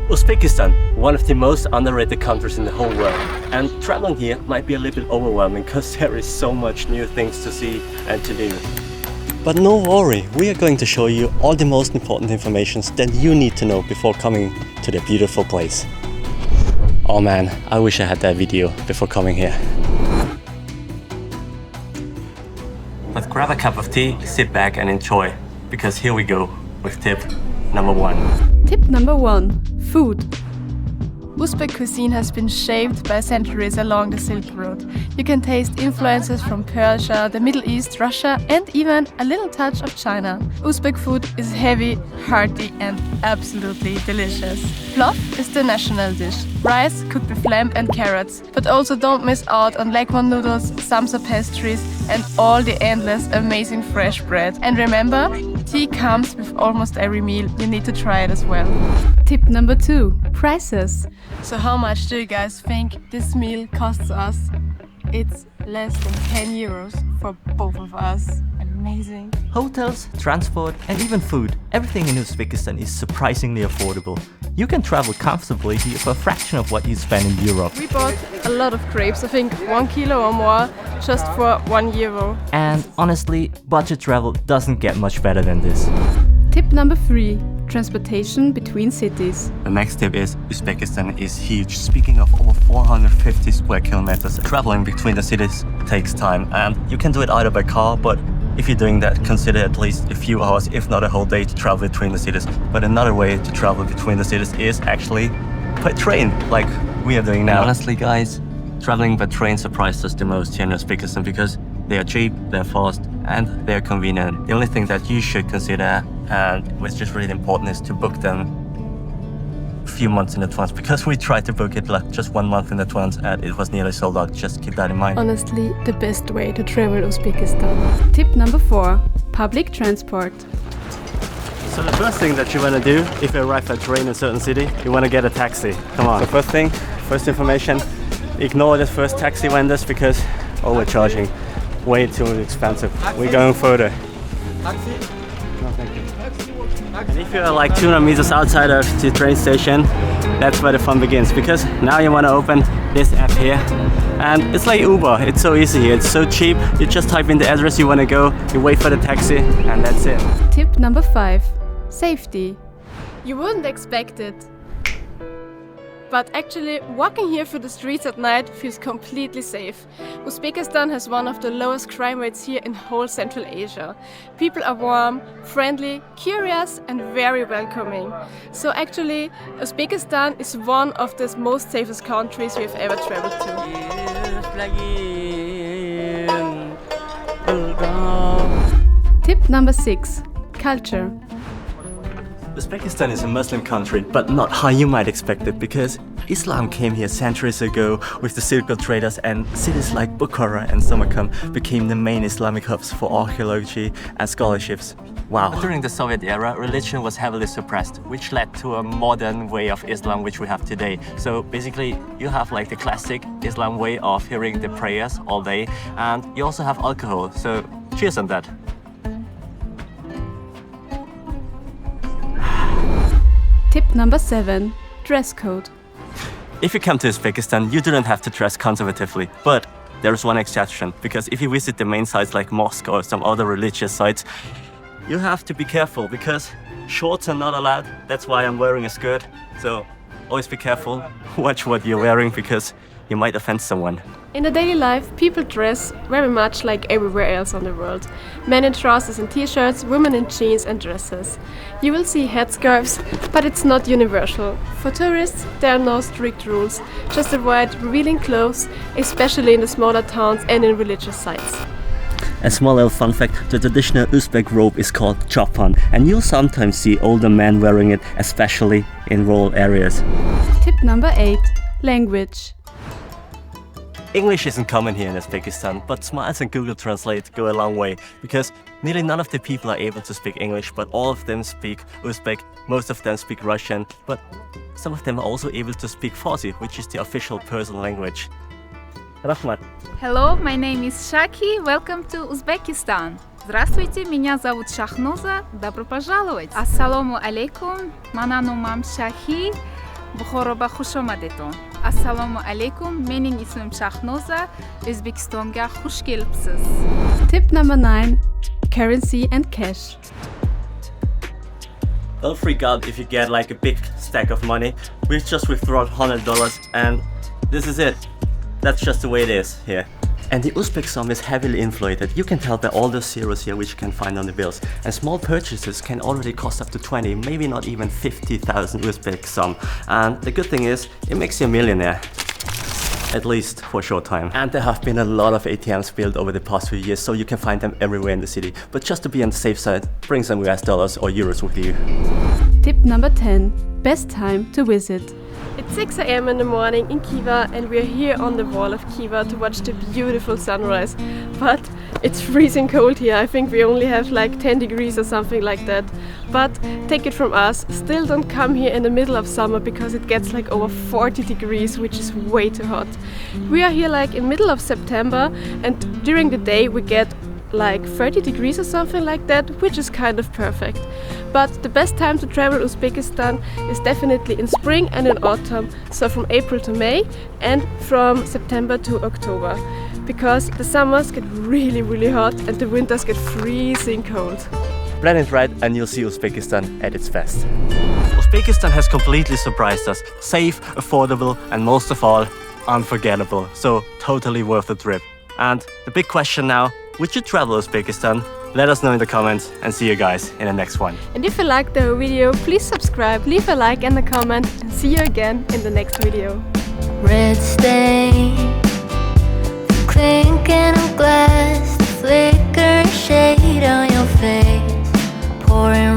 Uzbekistan, one of the most underrated countries in the whole world. And traveling here might be a little bit overwhelming because there is so much new things to see and to do. But no worry, we are going to show you all the most important information that you need to know before coming to the beautiful place. Oh man, I wish I had that video before coming here. But grab a cup of tea, sit back and enjoy, because here we go with tip number 1. Tip number 1. Food. Uzbek cuisine has been shaped by centuries along the Silk Road. You can taste influences from Persia, the Middle East, Russia and even a little touch of China. Uzbek food is heavy, hearty and absolutely delicious. Plov is the national dish. Rice cooked with lamb and carrots. But also don't miss out on leghorn noodles, samsa pastries and all the endless amazing fresh bread. And remember, tea comes with almost every meal. You need to try it as well. Tip number 2. Prices. So how much do you guys think this meal costs us? It's less than 10 euros for both of us. Amazing. Hotels, transport and even food. Everything in Uzbekistan is surprisingly affordable. You can travel comfortably here for a fraction of what you spend in Europe. We bought a lot of grapes, I think 1 kilo or more, just for 1 euro. And honestly, budget travel doesn't get much better than this. Tip number 3. Transportation between cities. The next tip is Uzbekistan is huge. Speaking of over 450 square kilometers, traveling between the cities takes time and you can do it either by car, but if you're doing that, consider at least a few hours, if not a whole day, to travel between the cities. But another way to travel between the cities is actually by train, like we are doing now. Honestly guys, traveling by train surprised us the most here in Uzbekistan because they are cheap, they're fast, and they're convenient. The only thing that you should consider, and which is really important, is to book them a few months in advance, because we tried to book it like just 1 month in advance and it was nearly sold out. Just keep that in mind. Honestly, the best way to travel Uzbekistan. Tip number 4. Public transport. So the first thing that you want to do if you arrive at train in a certain city, you want to get a taxi. Come on. So first information, ignore the first taxi vendors because overcharging. Way too expensive. We're going further. Taxi? No, thank you. And if you're like 200 meters outside of the train station, that's where the fun begins, because now you want to open this app here. And it's like Uber, it's so easy here, it's so cheap. You just type in the address you want to go, you wait for the taxi, and that's it. Tip number 5. Safety. You wouldn't expect it. But actually, walking here through the streets at night feels completely safe. Uzbekistan has one of the lowest crime rates here in whole Central Asia. People are warm, friendly, curious and very welcoming. So actually, Uzbekistan is one of the most safest countries we have ever traveled to. Tip number 6. Culture. Uzbekistan is a Muslim country, but not how you might expect it, because Islam came here centuries ago with the Silk Road traders, and cities like Bukhara and Samarkand became the main Islamic hubs for archaeology and scholarships. Wow. During the Soviet era, religion was heavily suppressed, which led to a modern way of Islam which we have today. So basically, you have like the classic Islam way of hearing the prayers all day, and you also have alcohol. So cheers on that. Tip number 7. Dress code. If you come to Uzbekistan, you do not have to dress conservatively, but there is one exception, because if you visit the main sites like mosque or some other religious sites, you have to be careful because shorts are not allowed. That's why I'm wearing a skirt. So always be careful, watch what you're wearing because you might offend someone. In the daily life, people dress very much like everywhere else on the world. Men in trousers and t-shirts, women in jeans and dresses. You will see headscarves, but it's not universal. For tourists, there are no strict rules. Just avoid revealing clothes, especially in the smaller towns and in religious sites. A small little fun fact, the traditional Uzbek robe is called chapan, and you'll sometimes see older men wearing it, especially in rural areas. Tip number 8. Language. English isn't common here in Uzbekistan, but smiles and Google Translate go a long way, because nearly none of the people are able to speak English, but all of them speak Uzbek, most of them speak Russian, but some of them are also able to speak Farsi, which is the official personal language. Rahmat. Hello, my name is Shaki. Welcome to Uzbekistan. Здравствуйте, меня зовут Шахноза. Добро пожаловать. Ассаламу алейкум. Мананумам Шахи. Bukhara xush omadetun. Assalomu alaykum. Mening ismim Shahnoza. O'zbekistonga xush kelibsiz. Tip number 9. Currency and cash. Don't freak out if you get like a big stack of money. We've just withdrawn $100 and this is it. That's just the way it is here. And the Uzbek som is heavily inflated. You can tell by all the zeros here which you can find on the bills. And small purchases can already cost up to 20, maybe not even 50,000 Uzbek som. And the good thing is, it makes you a millionaire. At least for a short time. And there have been a lot of ATMs built over the past few years, so you can find them everywhere in the city. But just to be on the safe side, bring some US dollars or euros with you. Tip number 10. Best time to visit. It's 6 a.m. in the morning in Khiva and we're here on the wall of Khiva to watch the beautiful sunrise. But it's freezing cold here. I think we only have like 10 degrees or something like that. But take it from us, still don't come here in the middle of summer because it gets like over 40 degrees, which is way too hot. We are here like in middle of September and during the day we get like 30 degrees or something like that, which is kind of perfect. But the best time to travel Uzbekistan is definitely in spring and in autumn, so from April to May and from September to October, because the summers get really hot and the winters get freezing cold. Plan it right and you'll see Uzbekistan at its best. Uzbekistan has completely surprised us. Safe, affordable and most of all, unforgettable. So totally worth the trip. And the big question now, would you travel Uzbekistan? Let us know in the comments and see you guys in the next one. And if you liked the video, please subscribe, leave a like and a comment and see you again in the next video. Red stain, the clinking of glass, the flicker shade on your face, pouring